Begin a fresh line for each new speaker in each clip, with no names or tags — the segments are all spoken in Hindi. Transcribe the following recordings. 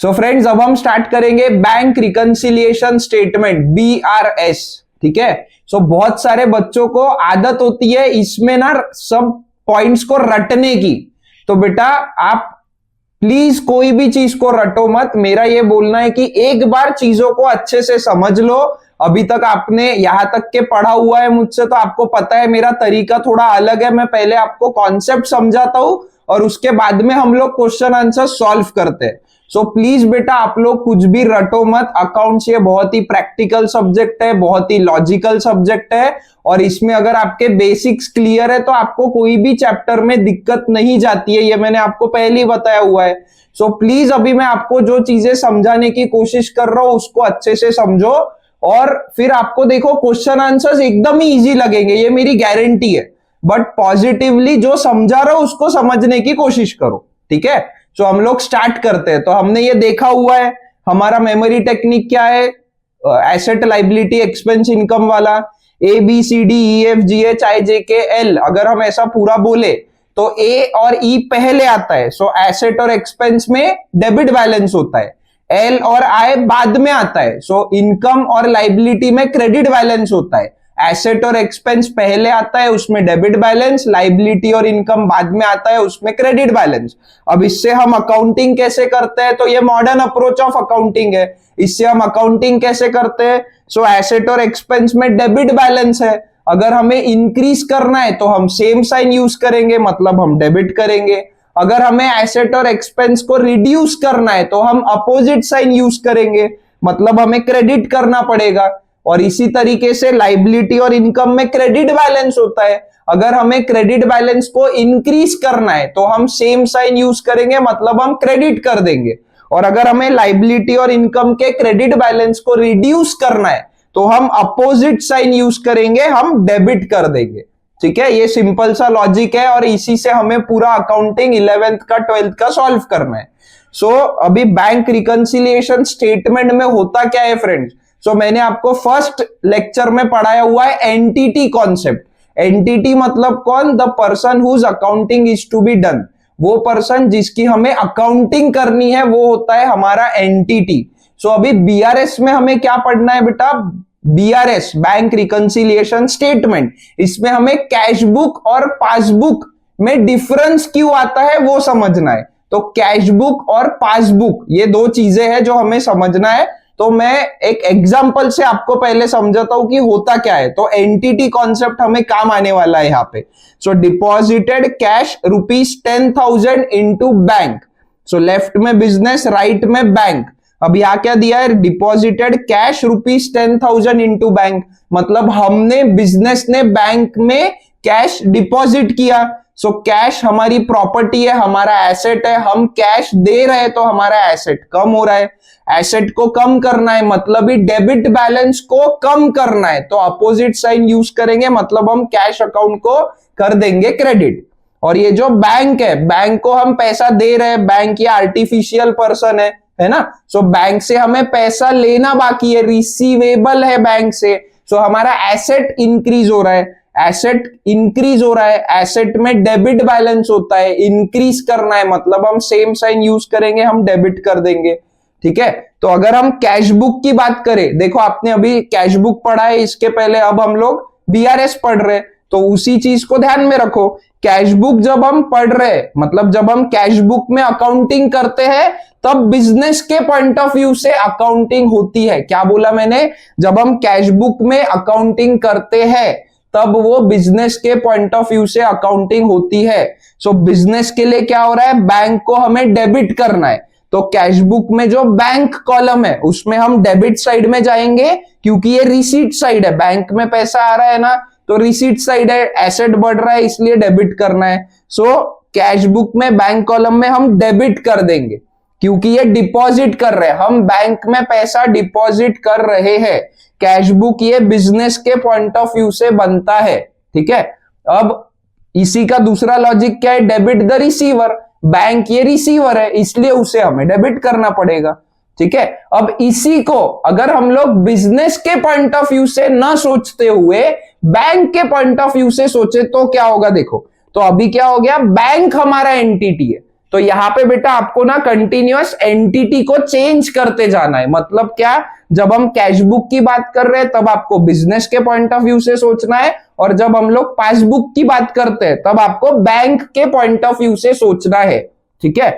सो फ्रेंड्स अब हम स्टार्ट करेंगे बैंक रिकंसिलिएशन स्टेटमेंट BRS। ठीक है। सो बहुत सारे बच्चों को आदत होती है इसमें ना सब पॉइंट्स को रटने की। तो बेटा आप प्लीज कोई भी चीज को रटो मत। मेरा ये बोलना है कि एक बार चीजों को अच्छे से समझ लो। अभी तक आपने यहां तक के पढ़ा हुआ है मुझसे, तो आपको पता है मेरा तरीका थोड़ा अलग है। मैं पहले आपको कॉन्सेप्ट समझाता हूं और उसके बाद में हम लोग क्वेश्चन आंसर सॉल्व करते हैं। सो प्लीज बेटा आप लोग कुछ भी रटो मत। अकाउंट्स ये बहुत ही प्रैक्टिकल सब्जेक्ट है, बहुत ही लॉजिकल सब्जेक्ट है, और इसमें अगर आपके बेसिक्स क्लियर है तो आपको कोई भी चैप्टर में दिक्कत नहीं जाती है। ये मैंने आपको पहले ही बताया हुआ है। सो प्लीज अभी मैं आपको जो चीजें समझाने की कोशिश कर रहा हूं उसको अच्छे से समझो, और फिर आपको देखो क्वेश्चन आंसर्स एकदम ही इजी लगेंगे, ये मेरी गारंटी है। बट पॉजिटिवली जो समझा रहा हूं उसको समझने की कोशिश करो। ठीक है। सो हम लोग स्टार्ट करते हैं। तो हमने ये देखा हुआ है हमारा मेमोरी टेक्निक क्या है, एसेट लाइबिलिटी एक्सपेंस इनकम वाला ABCDEFGHIJKL। अगर हम ऐसा पूरा बोले तो A और E पहले आता है, सो एसेट और एक्सपेंस में डेबिट बैलेंस होता है। L और I बाद में आता है, सो इनकम और लाइबिलिटी में क्रेडिट बैलेंस होता है। एसेट और एक्सपेंस पहले आता है, उसमें डेबिट बैलेंस, लाइबिलिटी और इनकम बाद में आता है, उसमें क्रेडिट बैलेंस। अब इससे हम अकाउंटिंग कैसे करते हैं, तो ये मॉडर्न अप्रोच ऑफ अकाउंटिंग है। इससे हम अकाउंटिंग कैसे करते हैं, सो एसेट और एक्सपेंस में डेबिट बैलेंस है, अगर हमें इंक्रीज करना है तो हम सेम साइन यूज करेंगे, मतलब हम डेबिट करेंगे। अगर हमें एसेट और एक्सपेंस को रिड्यूस करना है तो हम अपोजिट साइन यूज करेंगे, मतलब हमें क्रेडिट करना पड़ेगा। और इसी तरीके से लाइबिलिटी और इनकम में क्रेडिट बैलेंस होता है, अगर हमें क्रेडिट बैलेंस को इंक्रीज करना है तो हम सेम साइन यूज करेंगे, मतलब हम क्रेडिट कर देंगे। और अगर हमें लाइबिलिटी और इनकम के क्रेडिट बैलेंस को रिड्यूस करना है तो हम अपोजिट साइन यूज करेंगे, हम डेबिट कर देंगे। ठीक है। ये सिंपल सा लॉजिक है और इसी से हमें पूरा अकाउंटिंग 11th का 12th का सॉल्व करना है। सो अभी बैंक रिकंसिलिएशन स्टेटमेंट में होता क्या है फ्रेंड्स, सो मैंने आपको फर्स्ट लेक्चर में पढ़ाया हुआ है एंटिटी कॉन्सेप्ट। एंटिटी मतलब कौन, the person whose accounting is to be done. वो पर्सन जिसकी हमें अकाउंटिंग करनी है वो होता है हमारा एंटिटी। सो अभी BRS में हमें क्या पढ़ना है बेटा, BRS बैंक रिकंसिलिएशन स्टेटमेंट। इसमें हमें कैश बुक और पासबुक में डिफरेंस क्यों आता है वो समझना है। तो कैश बुक और पासबुक ये दो चीजें हैं जो हमें समझना है। तो मैं एक एग्जांपल से आपको पहले समझाता हूं कि होता क्या है। तो एंटिटी कॉन्सेप्ट हमें काम आने वाला है यहाँ पे। So deposited cash ₹10,000 into bank. So left में बिजनेस, राइट में बैंक। अब यहाँ क्या दिया है, डिपॉजिटेड कैश ₹10,000 इनटू बैंक, मतलब हमने बिजनेस ने बैंक में कैश डिपॉजिट किया। सो कैश हमारी प्रॉपर्टी है, हमारा एसेट है, हम कैश दे रहे हैं तो हमारा एसेट कम हो रहा है। एसेट को कम करना है मतलब ही डेबिट बैलेंस को कम करना है, तो अपोजिट साइन यूज करेंगे, मतलब हम कैश अकाउंट को कर देंगे क्रेडिट। और ये जो बैंक है, बैंक को हम पैसा दे रहे हैं, बैंक ये आर्टिफिशियल पर्सन है ना। सो बैंक से हमें पैसा लेना बाकी है, रिसीवेबल है बैंक से। सो हमारा एसेट इंक्रीज हो रहा है, एसेट इंक्रीज हो रहा है, एसेट में डेबिट बैलेंस होता है, इंक्रीज करना है मतलब हम सेम साइन यूज करेंगे, हम डेबिट कर देंगे। ठीक है। तो अगर हम कैश बुक की बात करें, देखो आपने अभी कैश बुक पढ़ा है इसके पहले, अब हम लोग BRS पढ़ रहे हैं, तो उसी चीज को ध्यान में रखो। कैश बुक जब हम पढ़ रहे हैं, मतलब जब हम कैश बुक में अकाउंटिंग करते हैं तब बिजनेस के पॉइंट ऑफ व्यू से अकाउंटिंग होती है। क्या बोला मैंने, जब हम कैश बुक में अकाउंटिंग करते हैं तब वो बिजनेस के पॉइंट ऑफ व्यू से अकाउंटिंग होती है। सो बिजनेस के लिए क्या हो रहा है, बैंक को हमें डेबिट करना है, तो कैश बुक में जो बैंक कॉलम है उसमें हम डेबिट साइड में जाएंगे, क्योंकि ये रिसीट साइड है, बैंक में पैसा आ रहा है ना, तो रिसीट साइड है, एसेट बढ़ रहा है इसलिए डेबिट करना है। सो कैश बुक में बैंक कॉलम में हम डेबिट कर देंगे, क्योंकि ये डिपॉजिट कर रहे हैं, हम बैंक में पैसा डिपॉजिट कर रहे हैं। कैश बुक ये बिजनेस के पॉइंट ऑफ व्यू से बनता है। ठीक है। अब इसी का दूसरा लॉजिक क्या है, डेबिट द रिसीवर। बैंक ये रिसीवर है इसलिए उसे हमें डेबिट करना पड़ेगा। ठीक है। अब इसी को अगर हम लोग बिजनेस के पॉइंट ऑफ व्यू से ना सोचते हुए बैंक के पॉइंट ऑफ व्यू से सोचे तो क्या होगा, देखो। तो अभी क्या हो गया, बैंक हमारा एंटिटी है, तो यहाँ पे बेटा आपको ना कंटिन्यूअस एंटिटी को चेंज करते जाना है। मतलब क्या, जब हम कैश बुक की बात कर रहे हैं तब आपको बिजनेस के पॉइंट ऑफ व्यू से सोचना है, और जब हम लोग पासबुक की बात करते हैं तब आपको बैंक के पॉइंट ऑफ व्यू से सोचना है। ठीक है,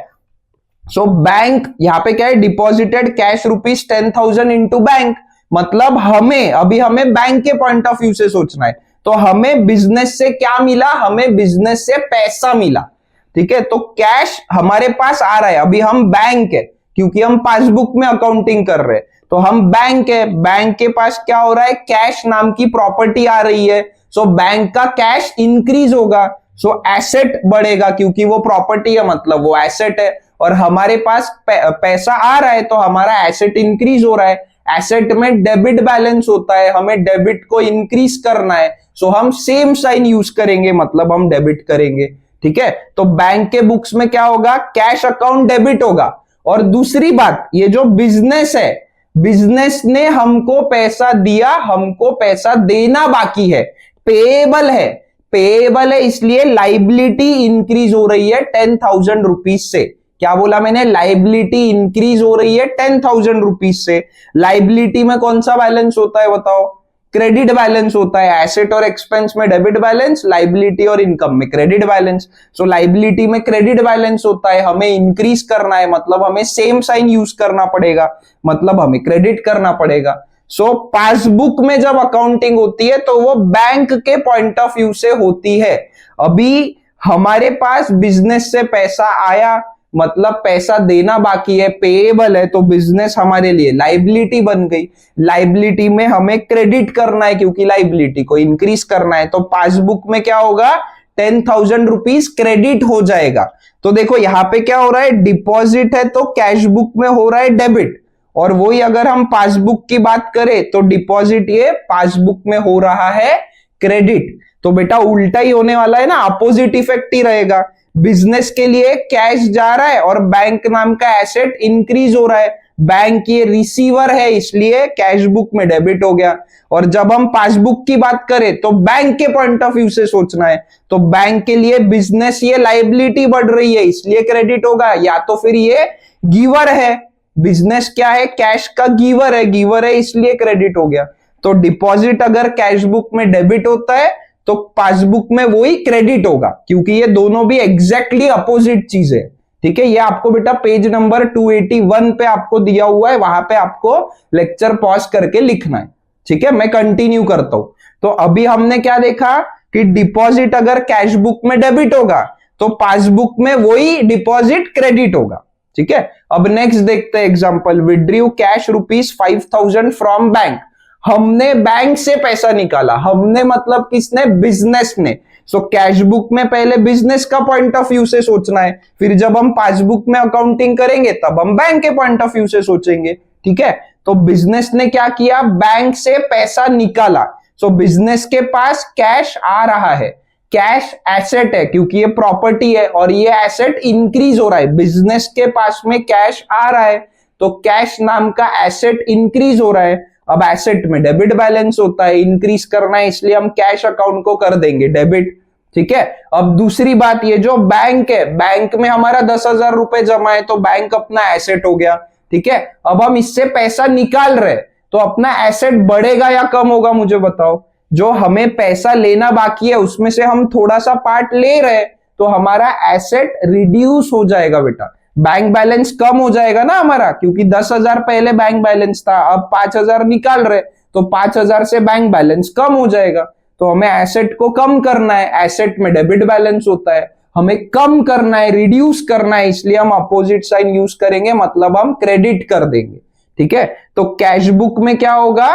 सो बैंक यहाँ पे क्या है, deposited cash rupees 10,000 into bank, मतलब हमें बैंक के पॉइंट ऑफ व्यू से सोचना है। तो हमें बिजनेस से क्या मिला, हमें बिजनेस से पैसा मिला। ठीक है, तो कैश हमारे पास आ रहा है, अभी हम बैंक है क्योंकि हम पासबुक में अकाउंटिंग कर रहे हैं, तो हम बैंक है, बैंक के पास क्या हो रहा है, कैश नाम की प्रॉपर्टी आ रही है। सो बैंक का कैश इंक्रीज होगा, सो एसेट बढ़ेगा क्योंकि वो प्रॉपर्टी है मतलब वो एसेट है, और हमारे पास पैसा आ रहा है तो हमारा एसेट इंक्रीज हो रहा है। एसेट में डेबिट बैलेंस होता है, हमें डेबिट को इंक्रीज करना है, सो हम सेम साइन यूज करेंगे, मतलब हम डेबिट करेंगे। ठीक है, तो बैंक के बुक्स में क्या होगा, कैश अकाउंट डेबिट होगा। और दूसरी बात, ये जो बिजनेस है, बिजनेस ने हमको पैसा दिया, हमको पैसा देना बाकी है, पेएबल है, पेएबल है, इसलिए लाइबिलिटी इंक्रीज हो रही है 10,000 रुपीज से। क्या बोला मैंने, लाइबिलिटी इंक्रीज हो रही है 10,000 रुपीज से। लाइबिलिटी में कौन सा बैलेंस होता है बताओ, क्रेडिट बैलेंस होता है। एसेट और एक्सपेंस में डेबिट बैलेंस, लाइबिलिटी और इनकम में क्रेडिट बैलेंस। सो लाइबिलिटी में क्रेडिट बैलेंस होता है, हमें इंक्रीज करना है, मतलब हमें सेम साइन यूज करना पड़ेगा, मतलब हमें क्रेडिट करना पड़ेगा। सो पासबुक में जब अकाउंटिंग होती है तो वो बैंक के पॉइंट ऑफ व्यू से होती है। अभी हमारे पास बिजनेस से पैसा आया, मतलब पैसा देना बाकी है, पेएबल है, तो बिजनेस हमारे लिए लाइबिलिटी बन गई। लाइबिलिटी में हमें क्रेडिट करना है क्योंकि लाइबिलिटी को इंक्रीज करना है, तो पासबुक में क्या होगा, 10,000 रुपीज क्रेडिट हो जाएगा। तो देखो यहाँ पे क्या हो रहा है, डिपॉजिट है तो कैश बुक में हो रहा है डेबिट, और वही अगर हम पासबुक की बात करें तो डिपॉजिट ये पासबुक में हो रहा है क्रेडिट। तो बेटा उल्टा ही होने वाला है ना, अपोजिट इफेक्ट ही रहेगा। बिजनेस के लिए कैश जा रहा है और बैंक नाम का एसेट इंक्रीज हो रहा है, बैंक ये रिसीवर है इसलिए कैश बुक में डेबिट हो गया। और जब हम पासबुक की बात करें तो बैंक के पॉइंट ऑफ व्यू से सोचना है, तो बैंक के लिए बिजनेस ये लाइबिलिटी बढ़ रही है इसलिए क्रेडिट होगा, या तो फिर ये गिवर है, बिजनेस क्या है, कैश का गिवर है इसलिए क्रेडिट हो गया। तो डिपॉजिट अगर कैश बुक में डेबिट होता है तो पासबुक में वही क्रेडिट होगा, क्योंकि ये दोनों भी एग्जैक्टली अपोजिट चीज है। ठीक है, ये आपको बेटा पेज नंबर 281 पे आपको दिया हुआ है, वहां पे आपको लेक्चर पॉज करके लिखना है। ठीक है, मैं कंटिन्यू करता हूं। तो अभी हमने क्या देखा कि डिपॉजिट अगर कैश बुक में डेबिट होगा तो पासबुक में वही डिपॉजिट क्रेडिट होगा। ठीक है, अब नेक्स्ट देखते हैं example, withdrew cash rupees 5,000 from bank. हमने बैंक से पैसा निकाला, हमने मतलब किसने, बिजनेस ने। सो कैश बुक में पहले बिजनेस का पॉइंट ऑफ व्यू से सोचना है, फिर जब हम पासबुक में अकाउंटिंग करेंगे तब हम बैंक के पॉइंट ऑफ व्यू से सोचेंगे। ठीक है, तो बिजनेस ने क्या किया, बैंक से पैसा निकाला। सो बिजनेस के पास कैश आ रहा है, कैश एसेट है क्योंकि ये प्रॉपर्टी है, और ये एसेट इंक्रीज हो रहा है, बिजनेस के पास में कैश आ रहा है तो कैश नाम का एसेट इंक्रीज हो रहा है। अब एसेट में डेबिट बैलेंस होता है, इंक्रीज करना है इसलिए हम कैश अकाउंट को कर देंगे डेबिट। ठीक है, अब दूसरी बात, ये जो बैंक है, बैंक में हमारा 10,000 रुपए जमा है तो बैंक अपना एसेट हो गया। ठीक है, अब हम इससे पैसा निकाल रहे तो अपना एसेट बढ़ेगा या कम होगा मुझे बताओ। जो हमें पैसा लेना बाकी है उसमें से हम थोड़ा सा पार्ट ले रहे तो हमारा एसेट रिड्यूस हो जाएगा बेटा, बैंक बैलेंस कम हो जाएगा ना हमारा, क्योंकि 10,000 पहले बैंक बैलेंस था, अब 5,000 निकाल रहे तो 5,000 से बैंक बैलेंस कम हो जाएगा। तो हमें एसेट को कम करना है, एसेट में डेबिट बैलेंस होता है, हमें कम करना है, रिड्यूस करना है, इसलिए हम अपोजिट साइन यूज करेंगे, मतलब हम क्रेडिट कर देंगे। ठीक है, तो कैश बुक में क्या होगा,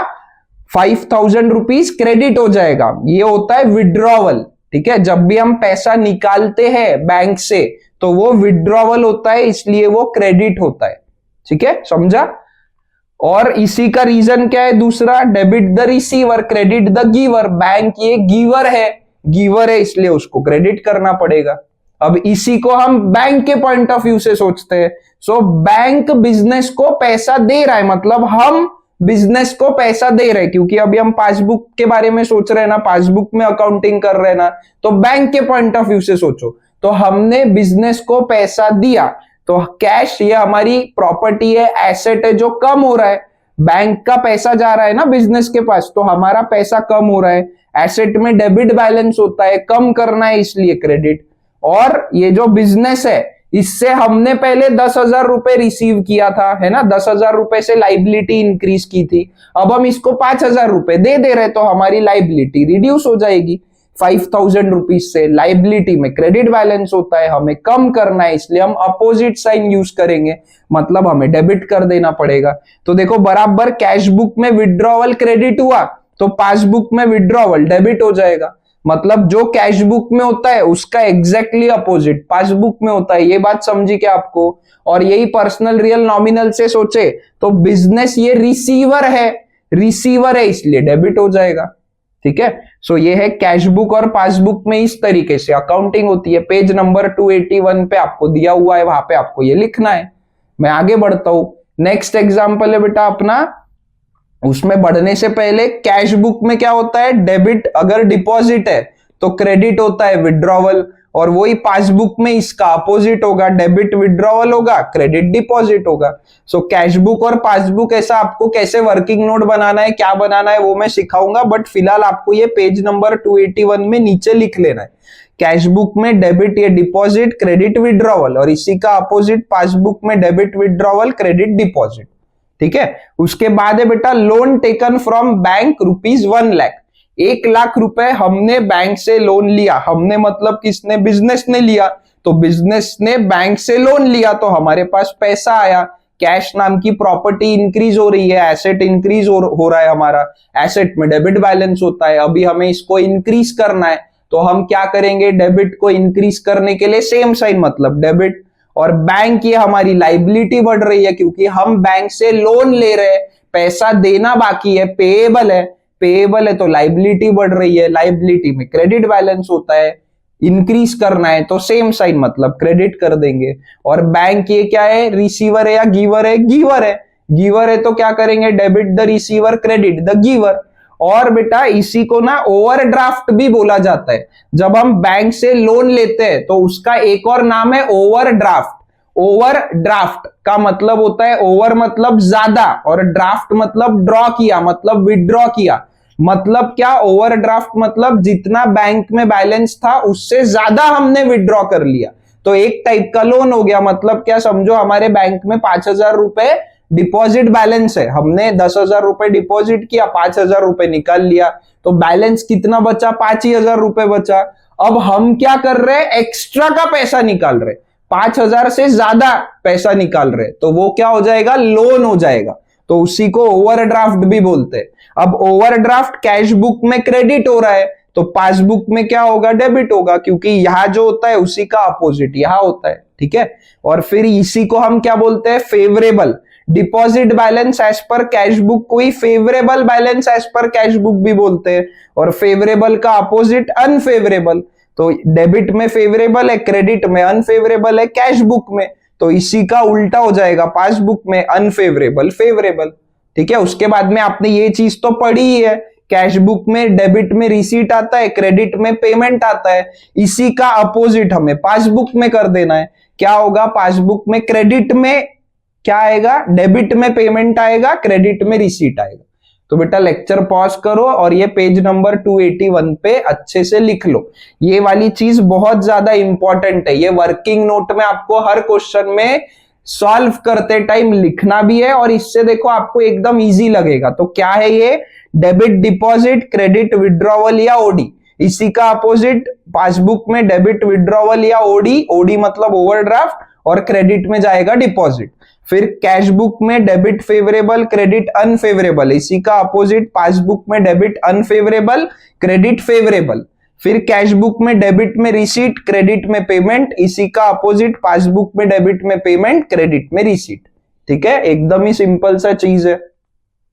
5,000 रुपीज क्रेडिट हो जाएगा, ये होता है विड्रॉवल। ठीक है, जब भी हम पैसा निकालते हैं बैंक से तो वो विड्रॉवल होता है इसलिए वो क्रेडिट होता है। ठीक है, समझा। और इसी का रीजन क्या है दूसरा, debit the receiver credit the giver, bank ये गिवर है इसलिए उसको क्रेडिट करना पड़ेगा। अब इसी को हम बैंक के पॉइंट ऑफ व्यू से सोचते हैं। सो बैंक बिजनेस को पैसा दे रहा है, मतलब हम बिजनेस को पैसा दे रहे हैं, क्योंकि अभी हम पासबुक के बारे में सोच रहे हैं ना, पासबुक में अकाउंटिंग कर रहे हैं ना, तो बैंक के पॉइंट ऑफ व्यू से सोचो। तो हमने बिजनेस को पैसा दिया, तो कैश ये हमारी प्रॉपर्टी है, एसेट है जो कम हो रहा है, बैंक का पैसा जा रहा है ना बिजनेस के पास, तो हमारा पैसा कम हो रहा है। एसेट में डेबिट बैलेंस होता है, कम करना है इसलिए क्रेडिट। और ये जो बिजनेस है इससे हमने पहले 10,000 रुपए रिसीव किया था, है ना, 10,000 रुपए से लाइबिलिटी इंक्रीज की थी, अब हम इसको 5,000 रुपए दे दे रहे, तो हमारी लाइबिलिटी रिड्यूस हो जाएगी 5,000 रुपीज से। लाइबिलिटी में क्रेडिट बैलेंस होता है, हमें कम करना है इसलिए हम अपोजिट साइन यूज करेंगे, मतलब हमें डेबिट कर देना पड़ेगा। तो देखो बराबर कैश बुक में विड्रॉवल क्रेडिट हुआ तो पासबुक में विड्रॉवल डेबिट हो जाएगा, मतलब जो कैश बुक में होता है उसका एग्जैक्टली अपोजिट पासबुक में होता है। ये बात समझी क्या आपको? और यही पर्सनल रियल नॉमिनल से सोचे तो बिजनेस ये रिसीवर है इसलिए डेबिट हो जाएगा, ठीक है। सो ये है कैश बुक और पासबुक में इस तरीके से अकाउंटिंग होती है। पेज नंबर 281 पे आपको दिया हुआ है, वहां पे आपको ये लिखना है। मैं आगे बढ़ता हूं, नेक्स्ट एग्जांपल है बेटा अपना, उसमें बढ़ने से पहले कैश बुक में क्या होता है, डेबिट अगर डिपॉजिट है तो क्रेडिट होता है विड्रॉवल, और वही पासबुक में इसका अपोजिट होगा, डेबिट विड्रॉवल होगा, क्रेडिट डिपॉजिट होगा। सो कैश बुक और पासबुक ऐसा आपको कैसे वर्किंग नोट बनाना है, क्या बनाना है वो मैं सिखाऊंगा, बट फिलहाल आपको ये पेज नंबर 281 में नीचे लिख लेना है। कैश बुक में डेबिट या डिपॉजिट, क्रेडिट विड्रॉवल, और इसी का अपोजिट पासबुक में डेबिट विड्रॉवल, क्रेडिट डिपॉजिट, ठीक है। उसके बाद है बेटा loan taken from bank ₹1 lakh, 1 lakh रुपए हमने बैंक से लोन लिया, हमने मतलब किसने, बिजनेस ने लिया, तो बिजनेस ने बैंक से लोन लिया तो हमारे पास पैसा आया, कैश नाम की प्रॉपर्टी इंक्रीज हो रही है, एसेट इंक्रीज हो रहा है हमारा, एसेट में डेबिट बैलेंस होता है, अभी हमें इसको इंक्रीज करना है तो हम क्या करेंगे, डेबिट को इंक्रीज करने के लिए सेम साइन मतलब डेबिट, और बैंक ये हमारी लाइबिलिटी बढ़ रही है क्योंकि हम बैंक से लोन ले रहे हैं, पैसा देना बाकी है, पेएबल है तो लाइबिलिटी बढ़ रही है, लाइबिलिटी में क्रेडिट बैलेंस होता है, इंक्रीज करना है तो सेम साइन मतलब क्रेडिट कर देंगे। और बैंक ये क्या है, रिसीवर है या गिवर है, गिवर है तो क्या करेंगे, debit the receiver, credit the giver. और बेटा इसी को ना ओवरड्राफ्ट भी बोला जाता है, जब हम बैंक से लोन लेते हैं तो उसका एक और नाम है ओवरड्राफ्ट। ओवरड्राफ्ट का मतलब होता है, ओवर मतलब ज्यादा और ड्राफ्ट मतलब ड्रॉ किया, मतलब विड्रॉ किया, मतलब क्या, ओवरड्राफ्ट मतलब जितना बैंक में बैलेंस था उससे ज्यादा हमने विड्रॉ कर लिया, तो एक टाइप का लोन हो गया। मतलब क्या, समझो हमारे बैंक में 5,000 रुपए डिपॉजिट बैलेंस है, हमने 10,000 रुपए डिपॉजिट किया, 5,000 रुपए निकाल लिया, तो बैलेंस कितना बचा, 5,000 रुपए बचा। अब हम क्या कर रहे हैं, एक्स्ट्रा का पैसा निकाल रहे, 5,000 से ज्यादा पैसा निकाल रहे, तो वो क्या हो जाएगा, लोन हो जाएगा, तो उसी को ओवरड्राफ्ट भी बोलते हैं। अब ओवरड्राफ्ट कैश बुक में क्रेडिट हो रहा है तो पासबुक में क्या होगा, डेबिट होगा, क्योंकि यहां जो होता है उसी का अपोजिट यहां होता है, ठीक है। और फिर इसी को हम क्या बोलते हैं, favourable. Deposit balance as per cash book को ही favourable balance as per cash book भी बोलते हैं, और फेवरेबल का अपोजिट अनफेवरेबल। तो डेबिट में फेवरेबल है, क्रेडिट में अनफेवरेबल है, कैश बुक में, तो इसी का उल्टा हो जाएगा, पासबुक में अनफेवरेबल फेवरेबल, ठीक है। उसके बाद में आपने ये चीज तो पढ़ी ही है, कैश बुक में डेबिट में रिसीट आता है, क्रेडिट में पेमेंट आता है, इसी का अपोजिट हमें पासबुक में कर देना है। क्या होगा, पासबुक में क्रेडिट में क्या आएगा, डेबिट में पेमेंट आएगा, क्रेडिट में रिसीट आएगा। तो बेटा लेक्चर पॉज करो और ये पेज नंबर 281 पे अच्छे से लिख लो, ये वाली चीज बहुत ज्यादा इंपॉर्टेंट है, ये वर्किंग नोट में आपको हर क्वेश्चन में सॉल्व करते टाइम लिखना भी है, और इससे देखो आपको एकदम इजी लगेगा। तो क्या है ये, डेबिट डिपॉजिट, क्रेडिट विड्रॉवल या ओडी, इसी का अपोजिट पासबुक में डेबिट विड्रॉवल या ओडी, ओडी मतलब ओवरड्राफ्ट, और क्रेडिट में जाएगा डिपॉजिट। फिर कैश बुक में डेबिट फेवरेबल, क्रेडिट अनफेवरेबल, इसी का अपोजिट पासबुक में डेबिट अनफेवरेबल, क्रेडिट फेवरेबल। फिर कैश बुक में डेबिट में रिसीट, क्रेडिट में पेमेंट, इसी का अपोजिट पासबुक में डेबिट में पेमेंट, क्रेडिट में रिसीट, ठीक है। एकदम ही सिंपल सा चीज है।